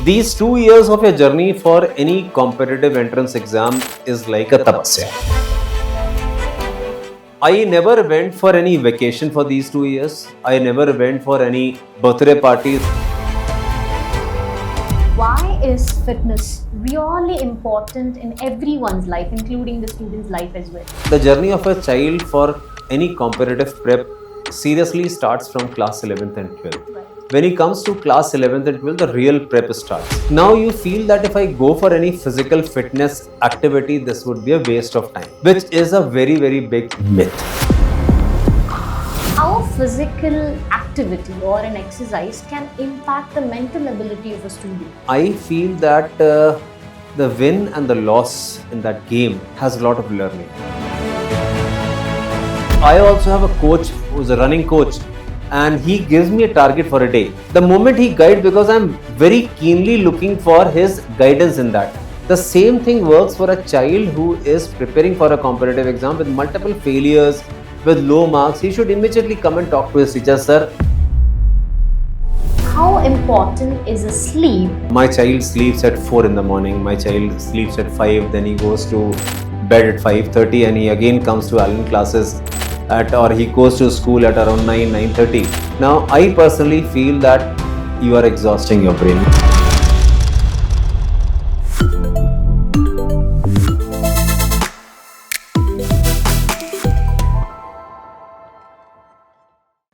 These 2 years of your journey for any competitive entrance exam is like a tapasya. I never went for any vacation for these 2 years. I never went for any birthday parties. Why is fitness really important in everyone's life, including the student's life as well? The journey of a child for any competitive prep seriously starts from class 11th and 12th. When it comes to class 11th and 12th, the real prep starts. Now you feel that if I go for any physical fitness activity, this would be a waste of time, which is a very, very big myth. How physical activity or an exercise can impact the mental ability of a student? I feel that the win and the loss in that game has a lot of learning. I also have a coach who's a running coach, and he gives me a target for a day. The moment he guides, because I'm very keenly looking for his guidance in that. The same thing works for a child who is preparing for a competitive exam with multiple failures, with low marks. He should immediately come and talk to his teacher, sir. How important is a sleep? My child sleeps at 4 in the morning. My child sleeps at 5. Then he goes to bed at 5:30, and he again comes to Allen classes or he goes to school at around 9:30. Now, I personally feel that you are exhausting your brain.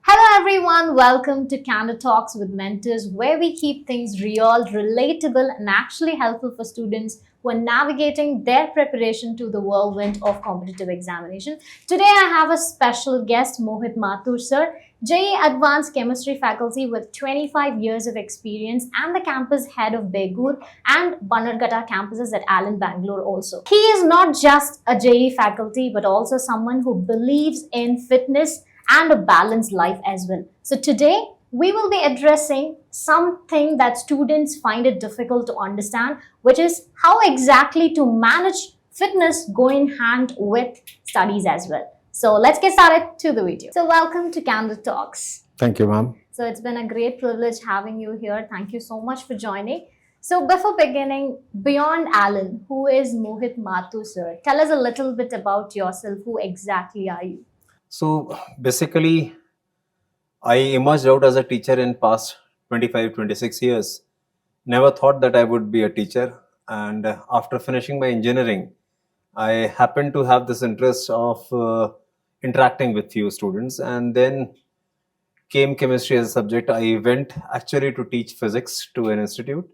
Hello everyone, welcome to Candid Talks with Mentors, where we keep things real, relatable and actually helpful for students who are navigating their preparation to the whirlwind of competitive examination. Today I have a special guest, Mohit Mathur Sir, JEE Advanced Chemistry faculty with 25 years of experience and the campus head of Begur and Bannerghatta campuses at Allen, Bangalore also. He is not just a JEE faculty but also someone who believes in fitness and a balanced life as well. So today we will be addressing something that students find it difficult to understand, which is how exactly to manage fitness going hand with studies as well. So let's get started to the video. So welcome to Candid Talks. Thank you, ma'am. So it's been a great privilege having you here. Thank you so much for joining. So before beginning, beyond Allen, who is Mohit Mathur Sir? Tell us a little bit about yourself. Who exactly are you? So basically, I emerged out as a teacher in past 25-26 years. Never thought that I would be a teacher. And after finishing my engineering, I happened to have this interest of interacting with few students, and then came chemistry as a subject. I went actually to teach physics to an institute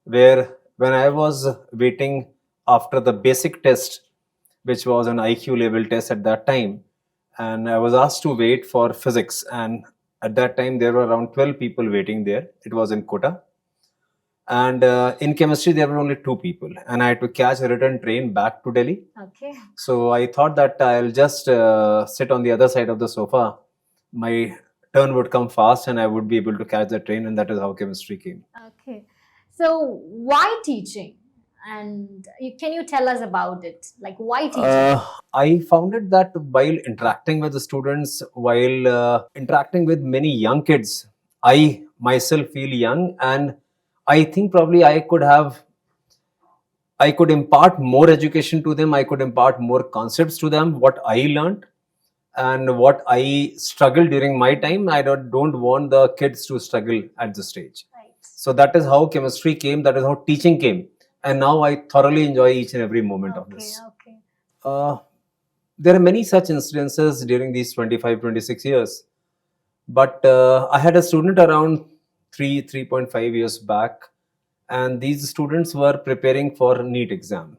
where when I was waiting after the basic test, which was an IQ level test at that time, and I was asked to wait for physics, and at that time there were around 12 people waiting there. It was in Kota, and in chemistry there were only 2 people, and I had to catch a return train back to Delhi. Okay. So I thought that I'll just sit on the other side of the sofa. My turn would come fast and I would be able to catch the train, and that is how chemistry came. Okay. So why teaching? And can you tell us about it? Like, why teaching? I found it that while interacting with the students, while interacting with many young kids, I myself feel young, and I think probably I could impart more education to them. I could impart more concepts to them, what I learned and what I struggled during my time. I don't want the kids to struggle at this stage. Right. So that is how chemistry came. That is how teaching came. And now I thoroughly enjoy each and every moment of this. Okay. There are many such incidences during these 25-26 years. But I had a student around 3.5 years back, and these students were preparing for NEET exam.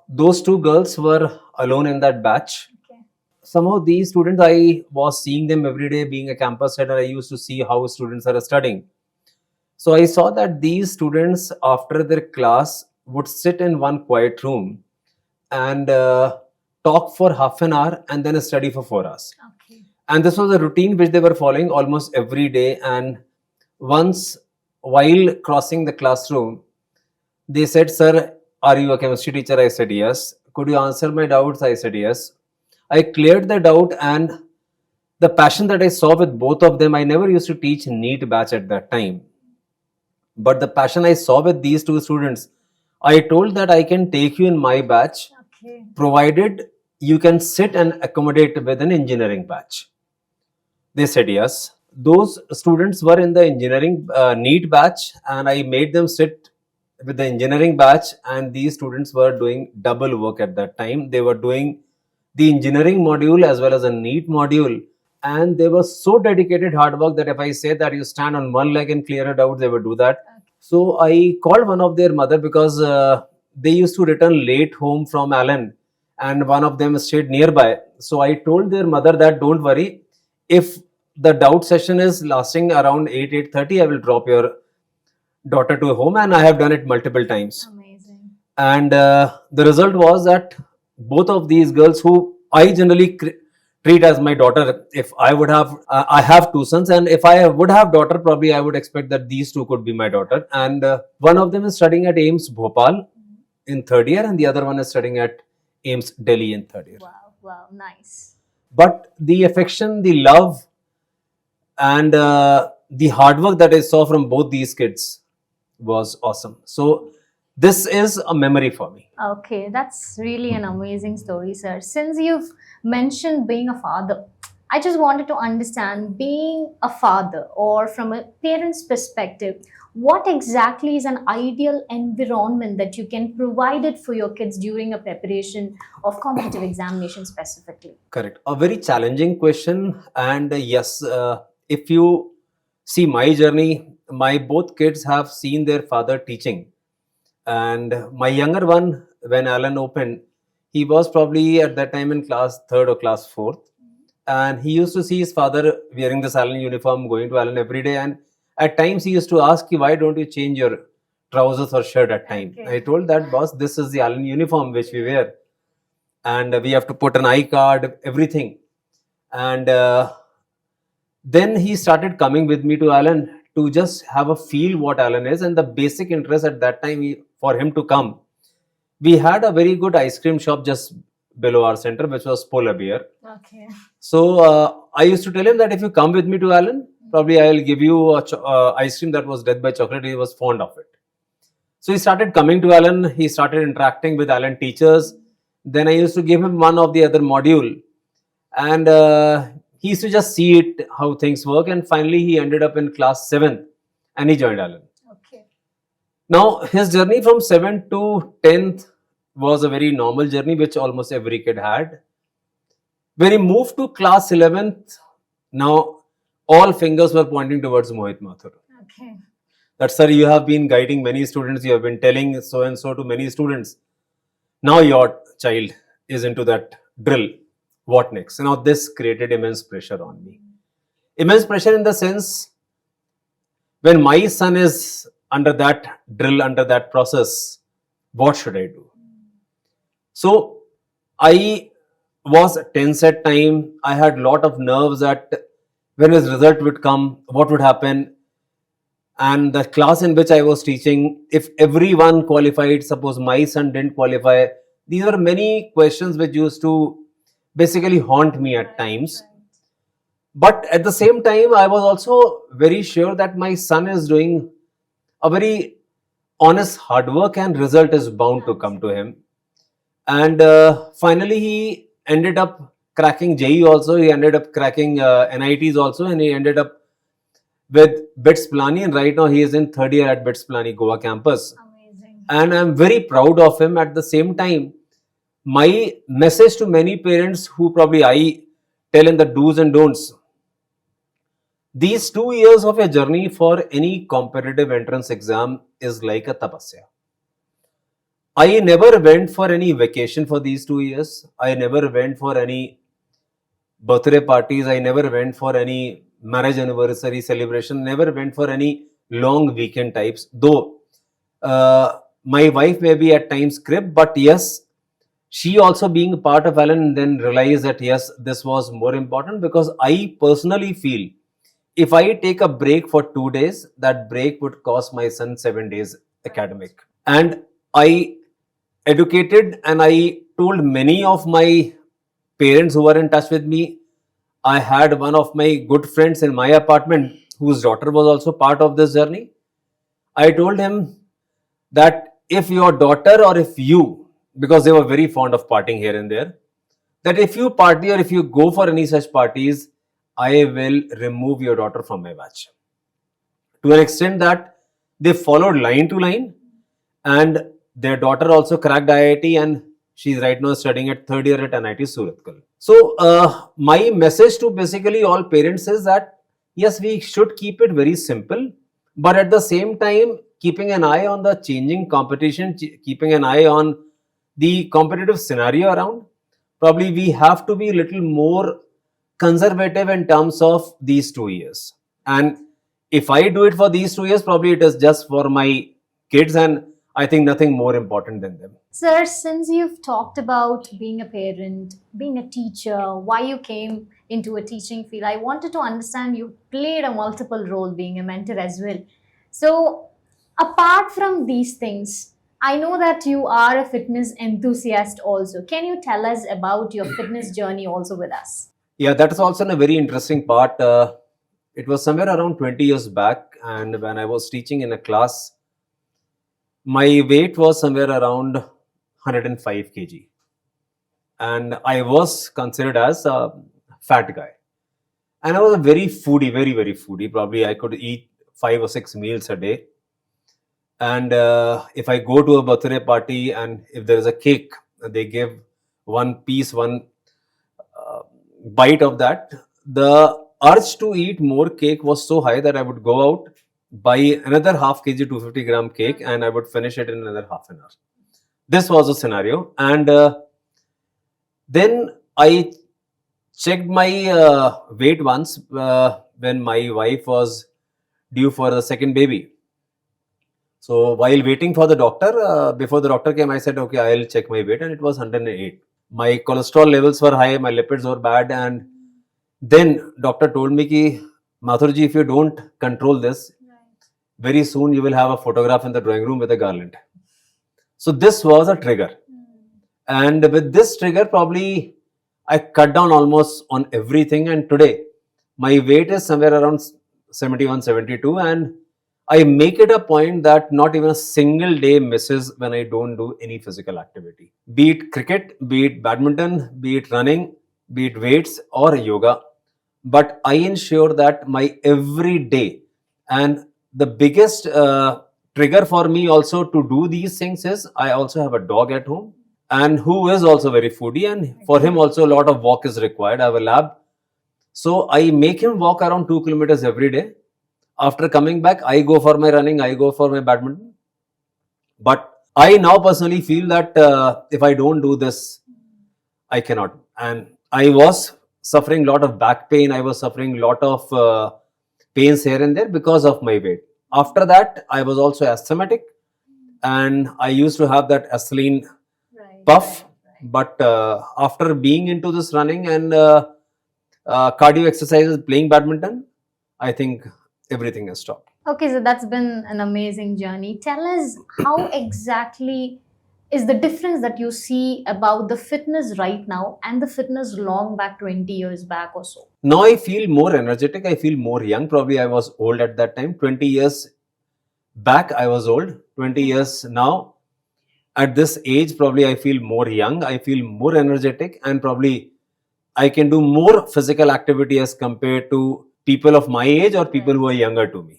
Those 2 girls were alone in that batch. Okay. Somehow these students, I was seeing them every day. Being a campus head, I used to see how students are studying. So I saw that these students, after their class, would sit in one quiet room and talk for half an hour and then study for 4 hours. Okay. And this was a routine which they were following almost every day. And once, while crossing the classroom, they said, "Sir, are you a chemistry teacher?" I said, "Yes." "Could you answer my doubts?" I said, "Yes." I cleared the doubt, and the passion that I saw with both of them, I never used to teach NEET batch at that time. But the passion I saw with these two students, I told that I can take you in my batch, Okay. provided you can sit and accommodate with an engineering batch. They said yes. Those students were in the engineering NEET batch, and I made them sit with the engineering batch. And these students were doing double work at that time. They were doing the engineering module as well as a NEET module, and they were so dedicated hard work that if I say that you stand on one leg and clear a doubt, they would do that. So I called one of their mother because they used to return late home from Allen, and one of them stayed nearby. So I told their mother that don't worry, if the doubt session is lasting around 8:30, I will drop your daughter to home, and I have done it multiple times. Amazing. And the result was that both of these girls, who I generally treat as my daughter, if I would have, I have two sons, and if I would have daughter, probably I would expect that these two could be my daughter. And one of them is studying at AIMS Bhopal in third year, and the other one is studying at AIMS Delhi in third year. Wow, wow, nice. But the affection, the love, and the hard work that I saw from both these kids was awesome. So this is a memory for me. Okay, that's really an amazing story, sir. Since you've mentioned being a father, I just wanted to understand, being a father, or from a parent's perspective, what exactly is an ideal environment that you can provide it for your kids during a preparation of competitive examination specifically? Correct. A very challenging question. And yes, if you see my journey, my both kids have seen their father teaching. And my younger one, when Alan opened, he was probably at that time in class third or class fourth. And he used to see his father wearing this Alan uniform, going to Alan every day. And at times he used to ask, why don't you change your trousers or shirt at time? Okay. I told that, boss, this is the Alan uniform which we wear. And we have to put an I card, everything. And then he started coming with me to Alan to just have a feel what Alan is. And the basic interest at that time for him to come, we had a very good ice cream shop just below our center, which was Polar Bear. Okay. So I used to tell him that if you come with me to Alan, probably I'll give you ice cream that was death by chocolate. He was fond of it. So he started coming to Alan. He started interacting with Alan teachers. Then I used to give him one of the other module, and he used to just see it, how things work. And finally he ended up in class 7th and he joined Alan. Okay. Now his journey from 7th to 10th was a very normal journey, which almost every kid had. When he moved to class 11th, now all fingers were pointing towards Mohit Mathur. Okay. That, sir, you have been guiding many students, you have been telling so and so to many students. Now your child is into that drill. What next? Now this created immense pressure on me. Immense pressure in the sense, when my son is under that drill, under that process, what should I do? So I was tense at time. I had lot of nerves that when his result would come, what would happen? And the class in which I was teaching, if everyone qualified, suppose my son didn't qualify, these were many questions which used to basically haunt me at times. But at the same time, I was also very sure that my son is doing a very honest hard work and result is bound to come to him. And finally, he ended up cracking JE also. He ended up cracking NITs also, and he ended up with BITS Pilani, and right now he is in third year at BITS Pilani Goa campus. Amazing. And I'm very proud of him. At the same time, my message to many parents who probably I tell in the do's and don'ts, these 2 years of a journey for any competitive entrance exam is like a tapasya. I never went for any vacation for these 2 years. I never went for any birthday parties. I never went for any marriage anniversary celebration. Never went for any long weekend types. Though my wife may be at times crib, but yes, she also being a part of Alan then realized that yes, this was more important, because I personally feel if I take a break for 2 days, that break would cost my son 7 days academic. And I educated and I told many of my parents who were in touch with me. I had one of my good friends in my apartment whose daughter was also part of this journey. I told him that if your daughter or if you, because they were very fond of partying here and there, that if you party or if you go for any such parties, I will remove your daughter from my batch. To an extent that they followed line to line, and their daughter also cracked IIT, and she's right now studying at third year at NIT Surathkal. So my message to basically all parents is that yes, we should keep it very simple, but at the same time keeping an eye on the changing competition, keeping an eye on the competitive scenario around. Probably we have to be a little more conservative in terms of these 2 years. And if I do it for these 2 years, probably it is just for my kids, and I think nothing more important than them. Sir, since you've talked about being a parent, being a teacher, why you came into a teaching field, I wanted to understand you played a multiple role being a mentor as well. So, apart from these things, I know that you are a fitness enthusiast also. Can you tell us about your fitness journey also with us? Yeah, that is also a very interesting part. It was somewhere around 20 years back, and when I was teaching in a class, my weight was somewhere around 105 kg, and I was considered as a fat guy. And I was a very foodie, very foodie. Probably I could eat 5 or 6 meals a day. And if I go to a birthday party and if there is a cake, they give one piece, one bite of that. The urge to eat more cake was so high that I would go out, buy another half kg 250-gram cake, and I would finish it in another half an hour. This was a scenario. And then I checked my weight once when my wife was due for the second baby. So while waiting for the doctor, before the doctor came, I said, okay, I'll check my weight, and it was 108. My cholesterol levels were high, my lipids were bad, and then doctor told me ki, Mathurji, if you don't control this, very soon you will have a photograph in the drawing room with a garland. So this was a trigger. And with this trigger, probably I cut down almost on everything, and today my weight is somewhere around 71, 72, and I make it a point that not even a single day misses when I don't do any physical activity. Be it cricket, be it badminton, be it running, be it weights or yoga. But I ensure that my every day, and the biggest trigger for me also to do these things is I also have a dog at home, and who is also very foodie, and for him also a lot of walk is required. I have a lab. So I make him walk around 2 kilometers every day. After coming back, I go for my running, I go for my badminton. But I now personally feel that if I don't do this, I cannot. And I was suffering a lot of back pain. I was suffering a lot of pains here and there because of my weight. After that, I was also asthmatic, and I used to have that acetylene puff. But after being into this running and cardio exercises, playing badminton, I think everything has stopped. Okay, so that's been an amazing journey. Tell us how exactly is the difference that you see about the fitness right now and the fitness long back 20 years back or so? Now I feel more energetic. I feel more young. Probably I was old at that time. 20 years back, I was old. 20 years now, at this age, probably I feel more young. I feel more energetic, and probably I can do more physical activity as compared to people of my age or people who are younger to me.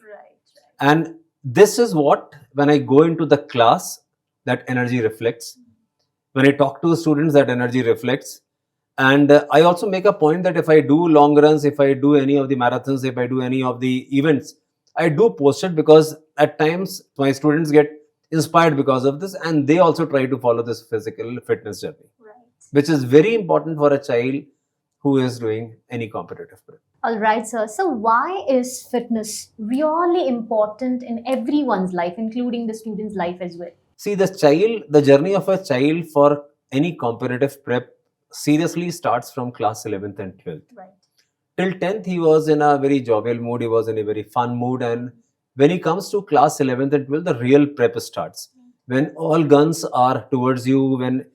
And this is what, when I go into the class, that energy reflects. When I talk to students, that energy reflects. And I also make a point that if I do long runs, if I do any of the marathons, if I do any of the events, I do post it, because at times my students get inspired because of this, and they also try to follow this physical fitness journey, which is very important for a child who is doing any competitive prep. All right, sir. So, why is fitness really important in everyone's life, including the student's life as well? See, the journey of a child for any competitive prep seriously starts from class 11th and 12th. Till 10th, he was in a very jovial mood, he was in a very fun mood. And when he comes to class 11th and 12th, the real prep starts. When all guns are towards you, when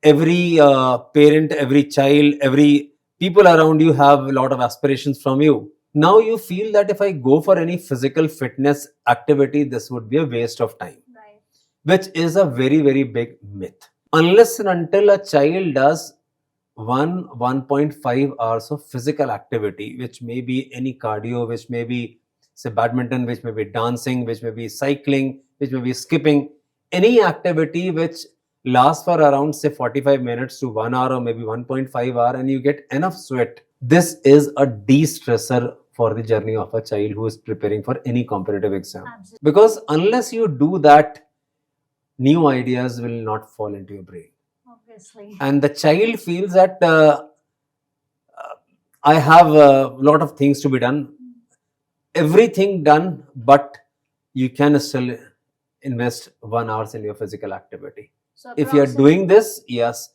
every parent, every child, every people around you have a lot of aspirations from you. Now you feel that if I go for any physical fitness activity, this would be a waste of time, Right. which is a very, very big myth. Unless and until a child does 1.5 hours of physical activity, which may be any cardio, which may be say badminton, which may be dancing, which may be cycling, which may be skipping, any activity which lasts for around say 45 minutes to 1 hour or maybe 1.5 hour, and you get enough sweat, this is a de-stressor for the journey of a child who is preparing for any competitive exam. Absolutely. Because unless you do that, new ideas will not fall into your brain. Obviously. And the child feels that I have a lot of things to be done, everything done, but you can still invest 1 hour in your physical activity. So If you are doing this, yes,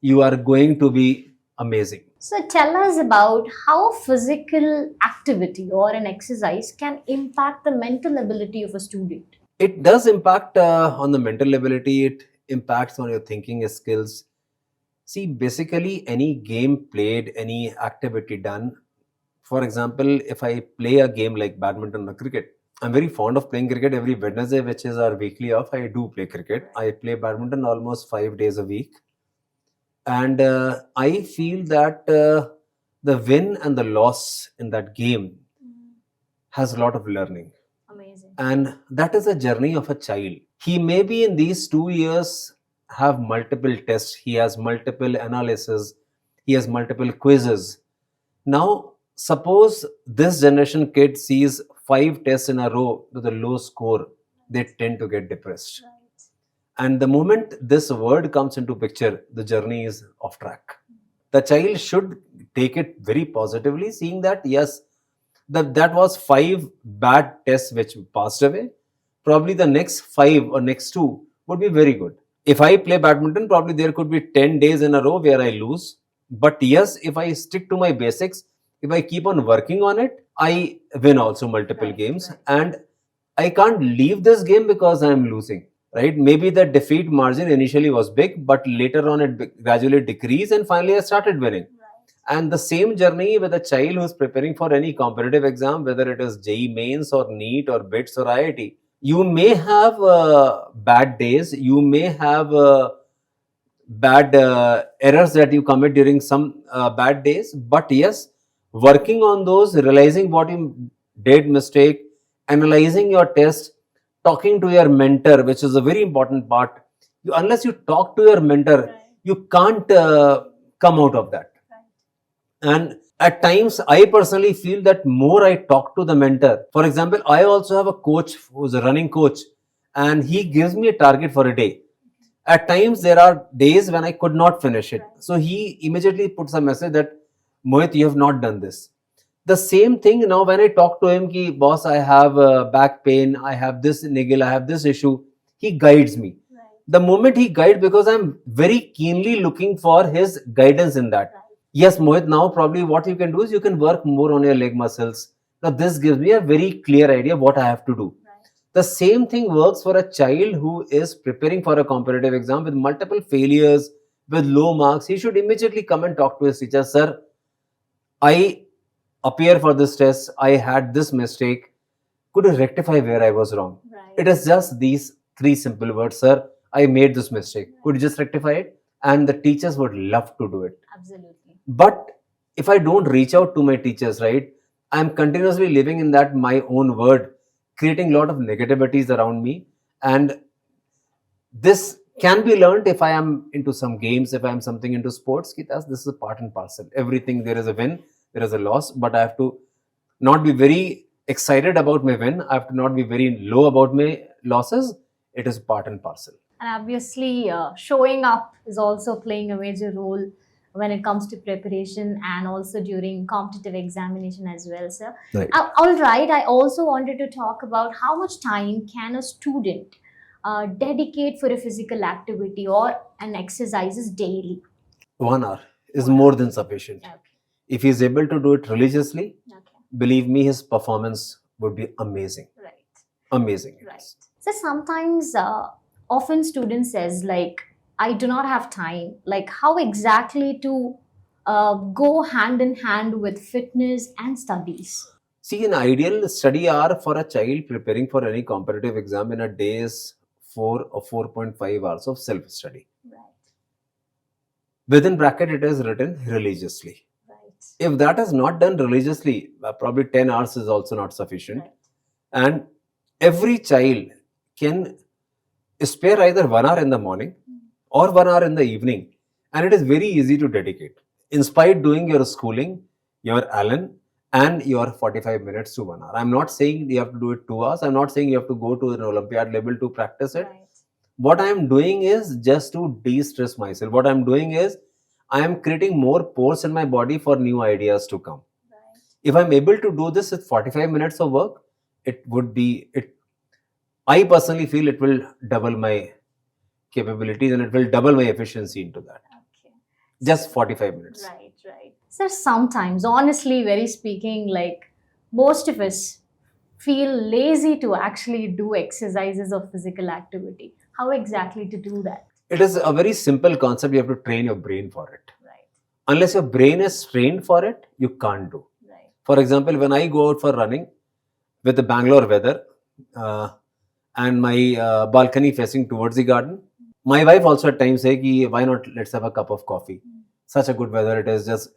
you are going to be amazing. So tell us about how physical activity or an exercise can impact the mental ability of a student. It does impact on the mental ability, it impacts on your thinking skills. See, basically, any game played, any activity done. For example, if I play a game like badminton or cricket, I'm very fond of playing cricket every Wednesday, which is our weekly off. I do play cricket. I play badminton almost 5 days a week. And I feel that the win and the loss in that game has a lot of learning. Amazing. And that is a journey of a child. He may be in these 2 years have multiple tests, he has multiple analysis, he has multiple quizzes. Now, suppose this generation kid sees 5 tests in a row with a low score, they tend to get depressed. Right. And the moment this word comes into picture, the journey is off track. The child should take it very positively, seeing that yes, that was 5 bad tests which passed away. Probably the next 5 or next 2 would be very good. If I play badminton, probably there could be 10 days in a row where I lose. But yes, if I stick to my basics, if I keep on working on it, I win also multiple games. And I can't leave this game because I am losing, right? Maybe the defeat margin initially was big, but later on it gradually decreased and finally I started winning. And the same journey with a child who's preparing for any competitive exam, whether it is JEE mains or NEET or BITS or IIT, you may have bad days, you may have bad errors that you commit during some bad days, but yes, working on those, realizing what you did mistake, analyzing your test, talking to your mentor, which is a very important part. Unless you talk to your mentor, you can't come out of that. And at times, I personally feel that more I talk to the mentor. For example, I also have a coach who's a running coach, and he gives me a target for a day. At times, there are days when I could not finish it. So he immediately puts a message that, Mohit, you have not done this. The same thing now when I talk to him, ki, boss, I have back pain, I have this niggle, I have this issue, he guides me. The moment he guides, because I'm very keenly looking for his guidance in that. Yes, Mohit, now probably what you can do is you can work more on your leg muscles. Now this gives me a very clear idea what I have to do. The same thing works for a child who is preparing for a competitive exam with multiple failures, with low marks. He should immediately come and talk to his teacher. Sir, I appear for this test. I had this mistake. Could you rectify where I was wrong? It is just these 3 simple words, sir. I made this mistake. Could you just rectify it? And the teachers would love to do it. Absolutely. But if I don't reach out to my teachers, right, I'm continuously living in that my own word, creating a lot of negativities around me. And this can be learned if I am into some games, if I am something into sports. This is a part and parcel. Everything, there is a win, there is a loss, but I have to not be very excited about my win. I have to not be very low about my losses. It is part and parcel. And obviously, showing up is also playing a major role when it comes to preparation and also during competitive examination as well, sir. Right. All right, I also wanted to talk about how much time can a student dedicate for a physical activity or an exercises daily? 1 hour is more than sufficient. Okay. If he is able to do it religiously, Okay. believe me, his performance would be amazing. Right. Amazing. Right. So sometimes, often students says like, I do not have time. Like how exactly to go hand in hand with fitness and studies? See, an ideal study hour for a child preparing for any competitive exam in a day is 4 or 4.5 hours of self study. Right. Within bracket, it is written religiously. Right. If that is not done religiously, probably 10 hours is also not sufficient. Right. And every child can spare either 1 hour in the morning or 1 hour in the evening, and it is very easy to dedicate. Instead doing your schooling, your Allen, and your 45 minutes to 1 hour. I'm not saying you have to do it 2 hours. I'm not saying you have to go to an Olympiad level to practice it. Right. What I'm doing is just to de-stress myself. What I'm doing is I am creating more pores in my body for new ideas to come. Right. If I'm able to do this with 45 minutes of work, it would be it. I personally feel it will double my capabilities and it will double my efficiency into that. Okay. Just 45 minutes. Right, right. Sir, sometimes, honestly, very speaking, like most of us feel lazy to actually do exercises or physical activity. How exactly to do that? It is a very simple concept. You have to train your brain for it. Right, Unless your brain is trained for it, you can't do. right, For example, when I go out for running with the Bangalore weather and my balcony facing towards the garden, my wife also at times say, "Ki, why not let's have a cup of coffee? Such a good weather, it is just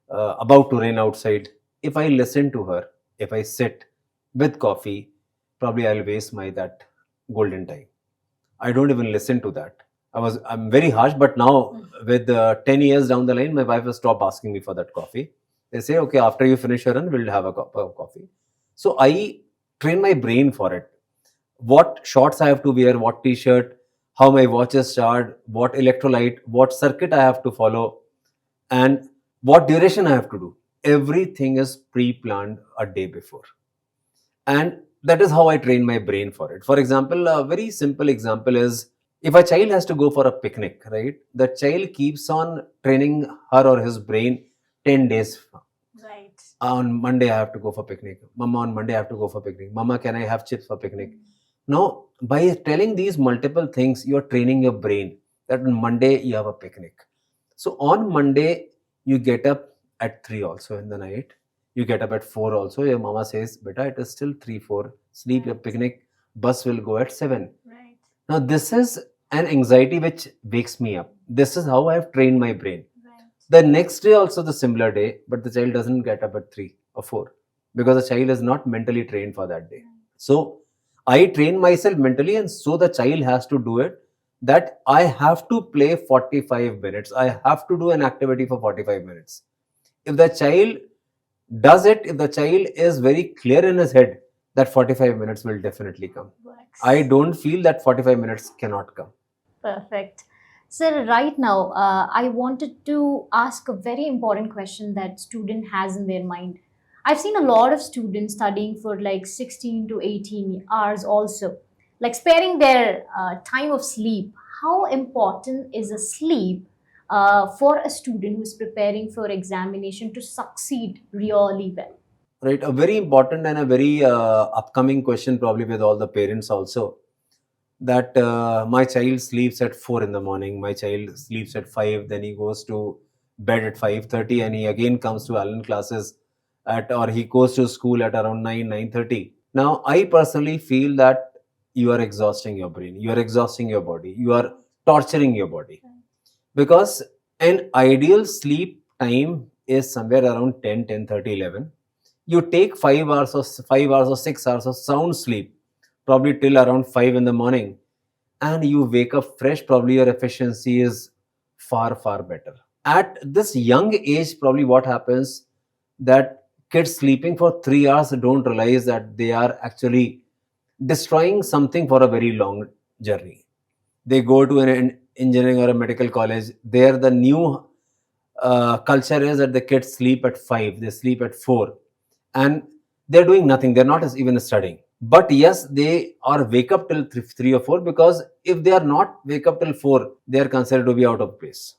about to rain outside." If I listen to her, if I sit with coffee, probably I'll waste my that golden time. I don't even listen to that. I'm very harsh, but now with 10 years down the line, my wife will stop asking me for that coffee. They say, okay, after you finish your run, we'll have a cup of coffee. So I train my brain for it. What shorts I have to wear, what t-shirt, how my watch is charged, what electrolyte, what circuit I have to follow, and what duration I have to do. Everything is pre-planned a day before. And that is how I train my brain for it. For example, a very simple example is if a child has to go for a picnic, right? The child keeps on training her or his brain 10 days. right. On Monday, I have to go for picnic. Mama, on Monday, I have to go for picnic. Mama, can I have chips for picnic? Now, by telling these multiple things, you're training your brain that on Monday, you have a picnic. So on Monday, you get up at 3 also in the night. You get up at 4 also. Your mama says, beta, it is still 3, 4. Sleep, your picnic bus will go at 7. Right. Now, this is an anxiety which wakes me up. This is how I have trained my brain. Right. The next day also the similar day, but the child doesn't get up at 3 or 4 because the child is not mentally trained for that day. So I train myself mentally, and so the child has to do it, that I have to play 45 minutes. I have to do an activity for 45 minutes. If the child does it, if the child is very clear in his head, that 45 minutes will definitely come. Works. I don't feel that 45 minutes cannot come. Perfect. Sir, right now, I wanted to ask a very important question that student has in their mind. I've seen a lot of students studying for like 16 to 18 hours also, like sparing their time of sleep. How important is a sleep for a student who's preparing for examination to succeed really well? Right, a very important and a very upcoming question probably with all the parents also, that my child sleeps at 4 in the morning, my child sleeps at 5, then he goes to bed at 5:30 and he again comes to Allen classes at, or he goes to school at around 9, 9:30. Now, I personally feel that you are exhausting your brain, you are exhausting your body, you are torturing your body, because an ideal sleep time is somewhere around 10, 10:30, 11. You take 5 hours or 6 hours of sound sleep, probably till around 5 in the morning, and you wake up fresh, probably your efficiency is far, far better. At this young age, probably what happens, that kids sleeping for 3 hours don't realize that they are actually destroying something for a very long journey. They go to an engineering or a medical college, there the new culture is that the kids sleep at 5, they sleep at 4, and they're doing nothing, they're not even studying. But yes, they are wake up till 3 or 4, because if they are not wake up till 4, they are considered to be out of place.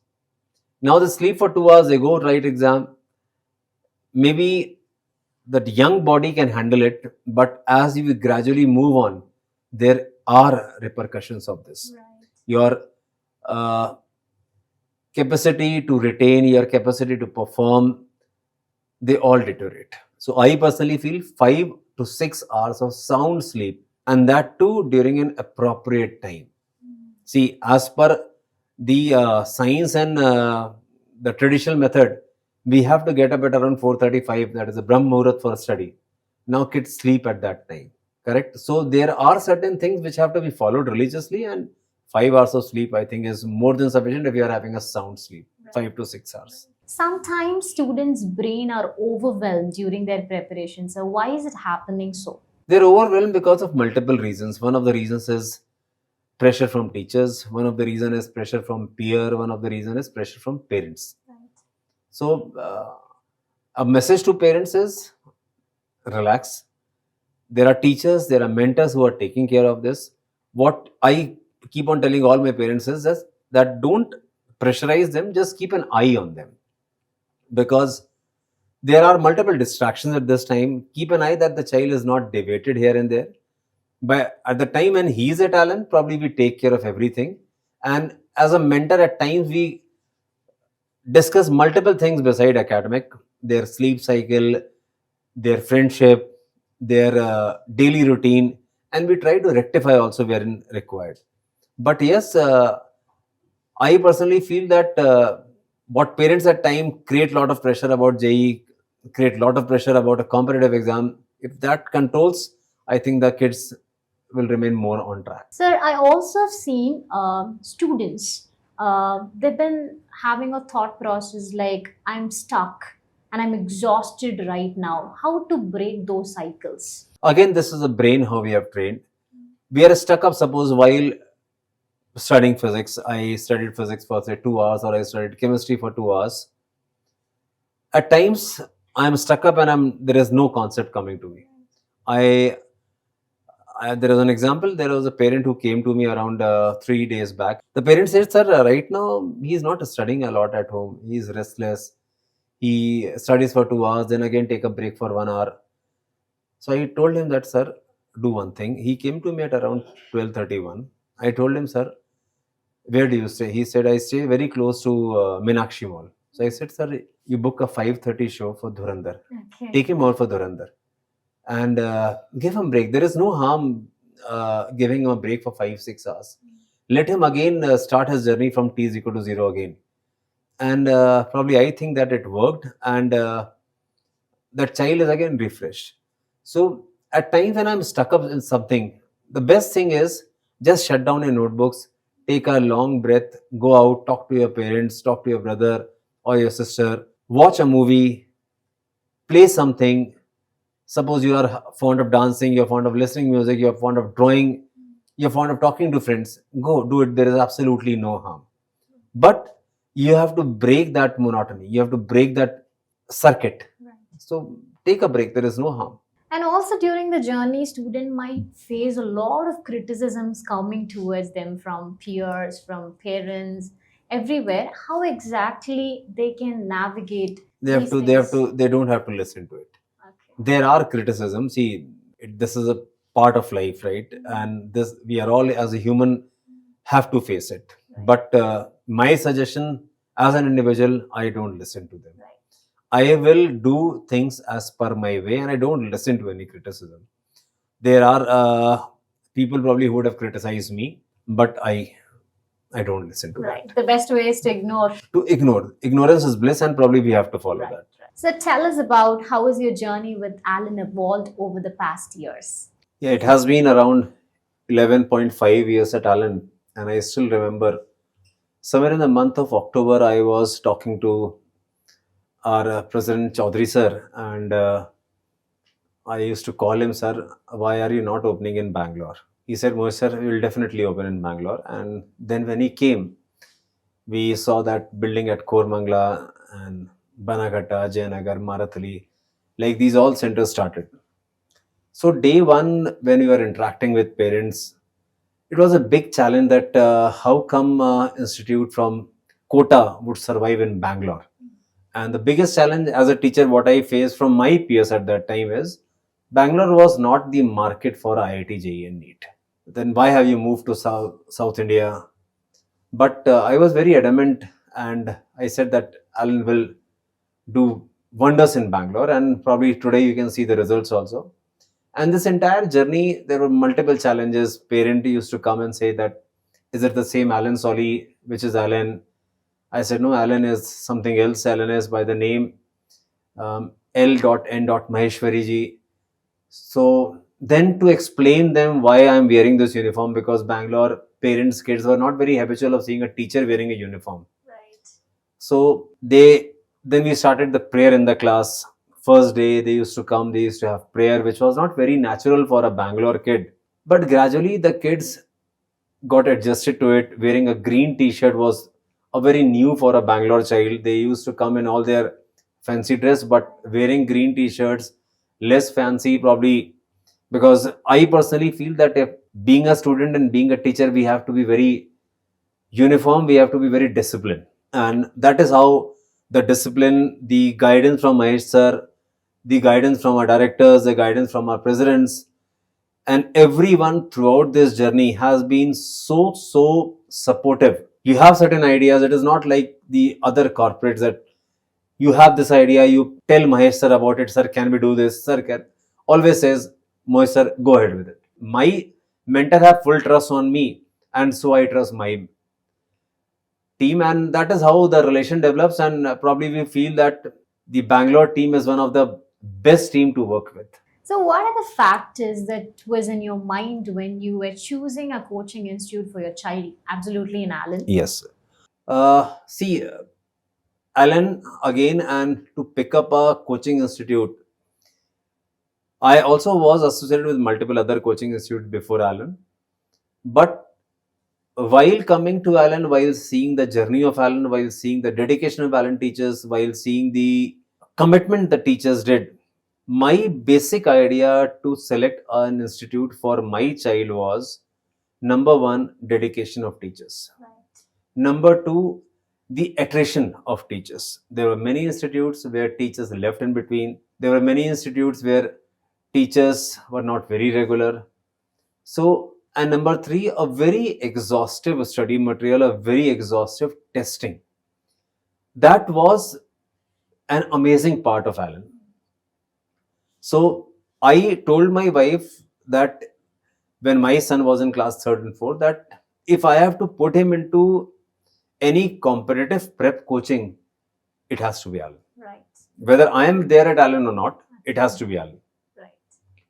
Now they sleep for 2 hours, they go write exam. Maybe that young body can handle it, but as you gradually move on, there are repercussions of this. Right. Your capacity to retain, your capacity to perform, they all deteriorate. So I personally feel 5 to 6 hours of sound sleep, and that too during an appropriate time. See, as per the science and the traditional method, we have to get up at around 4:35. That is a Brahm Muhurat for study. Now kids sleep at that time, correct? So there are certain things which have to be followed religiously, and 5 hours of sleep, I think, is more than sufficient if you are having a sound sleep. 5 to 6 hours. Sometimes students' brain are overwhelmed during their preparation. So why is it happening so? They're overwhelmed because of multiple reasons. One of the reasons is pressure from teachers. One of the reason is pressure from peer. One of the reason is pressure from parents. Right. So a message to parents is relax. There are teachers, there are mentors who are taking care of this. What I keep on telling all my parents is that don't pressurize them, just keep an eye on them, because there are multiple distractions at this time. Keep an eye that the child is not deviated here and there. But at the time when he is a talent, probably we take care of everything. And as a mentor, at times we discuss multiple things beside academic, their sleep cycle, their friendship, their daily routine, and we try to rectify also wherein required. But yes, I personally feel that what parents at time create a lot of pressure about JE, create a lot of pressure about a competitive exam. If that controls, I think the kids will remain more on track. Sir, I also have seen students, they've been having a thought process like, I'm stuck and I'm exhausted right now. How to break those cycles? Again, this is the brain how we have trained. We are stuck up, suppose while studying physics, I studied physics for say 2 hours, or I studied chemistry for 2 hours. At times, I am stuck up and there is no concept coming to me. There is an example. There was a parent who came to me around 3 days back. The parent said, "Sir, right now he's not studying a lot at home. He's restless. He studies for 2 hours, then again take a break for 1 hour." So I told him that, "Sir, do one thing." He came to me at around 12:31. I told him, "Sir, where do you stay?" He said, "I stay very close to Meenakshi Mall." So I said, "Sir, you book a 5:30 show for Dhurandhar. Okay. Take him out for Dhurandhar and give him break. There is no harm giving him a break for 5-6 hours. Let him again start his journey from t is equal to 0 again." And probably I think that it worked, and that child is again refreshed. So at times when I'm stuck up in something, the best thing is just shut down your notebooks, take a long breath, go out, talk to your parents, talk to your brother or your sister, watch a movie, play something. Suppose you are fond of dancing, you're fond of listening music, you're fond of drawing, you're fond of talking to friends, go do it. There is absolutely no harm. But you have to break that monotony. You have to break that circuit. Right. So take a break. There is no harm. And also during the journey, student might face a lot of criticisms coming towards them from peers, from parents, everywhere. How exactly they can navigate these things? They don't have to listen to it. Okay. There are criticisms. See, this is a part of life, right? And this, we are all as a human have to face it. Right. But my suggestion as an individual, I don't listen to them. Right. I will do things as per my way, and I don't listen to any criticism. There are people probably who would have criticized me, but I don't listen to Right. that. The best way is to ignore. To ignore. Ignorance is bliss, and probably we have to follow Right. that. So tell us about how has your journey with Alan evolved over the past years? Yeah, it has been around 11.5 years at Allen, and I still remember somewhere in the month of October, I was talking to our President Chaudhary Sir, and I used to call him, "Sir, why are you not opening in Bangalore?" He said, "Mohit Sir, we will definitely open in Bangalore." And then when he came, we saw that building at Kormangla and Banagatta, Jayanagar, Marathali, like these all centers started. So day one, when we were interacting with parents, it was a big challenge that how come institute from Kota would survive in Bangalore. And the biggest challenge as a teacher, what I faced from my peers at that time is Bangalore was not the market for IIT, JEE and NEET. Then why have you moved to South India? But I was very adamant, and I said that Alan will do wonders in Bangalore, and probably today you can see the results also. And this entire journey, there were multiple challenges. Parent used to come and say that, is it the same Alan Solly, which is Alan? I said, no, Alan is something else. Alan is by the name L.N. Maheshwari ji. So then to explain them why I'm wearing this uniform, because Bangalore parents, kids were not very habitual of seeing a teacher wearing a uniform. Right. So then we started the prayer in the class. First day they used to come, they used to have prayer, which was not very natural for a Bangalore kid. But gradually the kids got adjusted to it. Wearing a green t-shirt was a very new for a Bangalore child. They used to come in all their fancy dress, but wearing green t-shirts, less fancy probably, because I personally feel that if being a student and being a teacher, we have to be very uniform, we have to be very disciplined. And that is how the discipline, the guidance from Mahesh sir, the guidance from our directors, the guidance from our presidents, and everyone throughout this journey has been so supportive. You have certain ideas. It is not like the other corporates that you have this idea, you tell Mahesh sir about it. Sir, can we do this? Sir, can always says, Mohit sir, go ahead with it. My mentor have full trust on me, and so I trust my team, and that is how the relation develops. And probably we feel that the Bangalore team is one of the best team to work with. So, what are the factors that was in your mind when you were choosing a coaching institute for your child? Absolutely in Allen. Yes. See, Alan again, and to pick up a coaching institute, I also was associated with multiple other coaching institutes before Alan. But while coming to Alan, while seeing the journey of Alan, while seeing the dedication of Alan teachers, while seeing the commitment the teachers did, my basic idea to select an institute for my child was, number one, dedication of teachers. Right. Number two, the attrition of teachers. There were many institutes where teachers left in between. There were many institutes where teachers were not very regular. So, and number three, a very exhaustive study material, a very exhaustive testing. That was an amazing part of Alan. So I told my wife that when my son was in class 3rd and 4th, that if I have to put him into any competitive prep coaching, it has to be Alan. Right. Whether I am there at Alan or not, it has to be Alan. Right.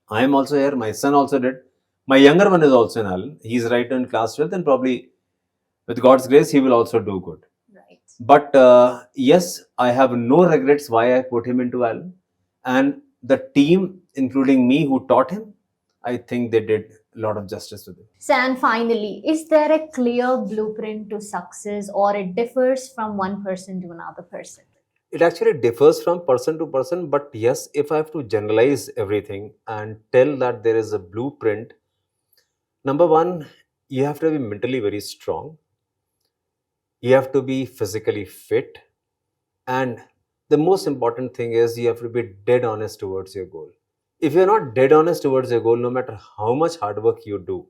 I am also here. My son also did. My younger one is also in Alan. He's right in class 12th, and probably with God's grace, he will also do good. Right. But yes, I have no regrets why I put him into Alan. And the team, including me who taught him, I think they did a lot of justice with him. So, and finally, is there a clear blueprint to success, or it differs from one person to another person? It actually differs from person to person, but yes, if I have to generalize everything and tell that there is a blueprint, number one, you have to be mentally very strong. You have to be physically fit. And the most important thing is you have to be dead honest towards your goal. If you're not dead honest towards your goal, no matter how much hard work you do,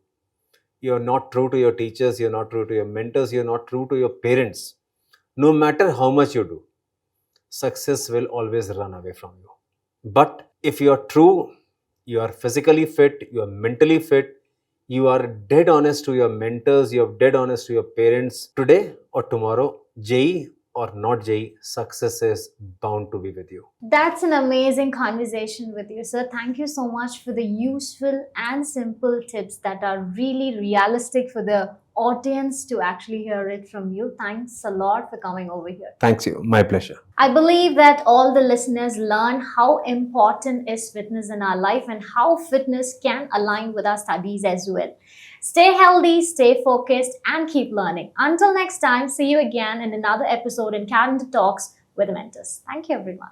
you're not true to your teachers, you're not true to your mentors, you're not true to your parents, no matter how much you do, success will always run away from you. But if you're true, you are physically fit, you are mentally fit, you are dead honest to your mentors, you are dead honest to your parents, today or tomorrow, JEE or not JEE, success is bound to be with you. That's an amazing conversation with you, sir. Thank you so much for the useful and simple tips that are really realistic for the audience to actually hear it from you. Thanks a lot for coming over here. Thanks you. My pleasure. I believe that all the listeners learn how important is fitness in our life and how fitness can align with our studies as well. Stay healthy, stay focused, and keep learning. Until next time, see you again in another episode in Candid Talks with Mentors. Thank you, everyone.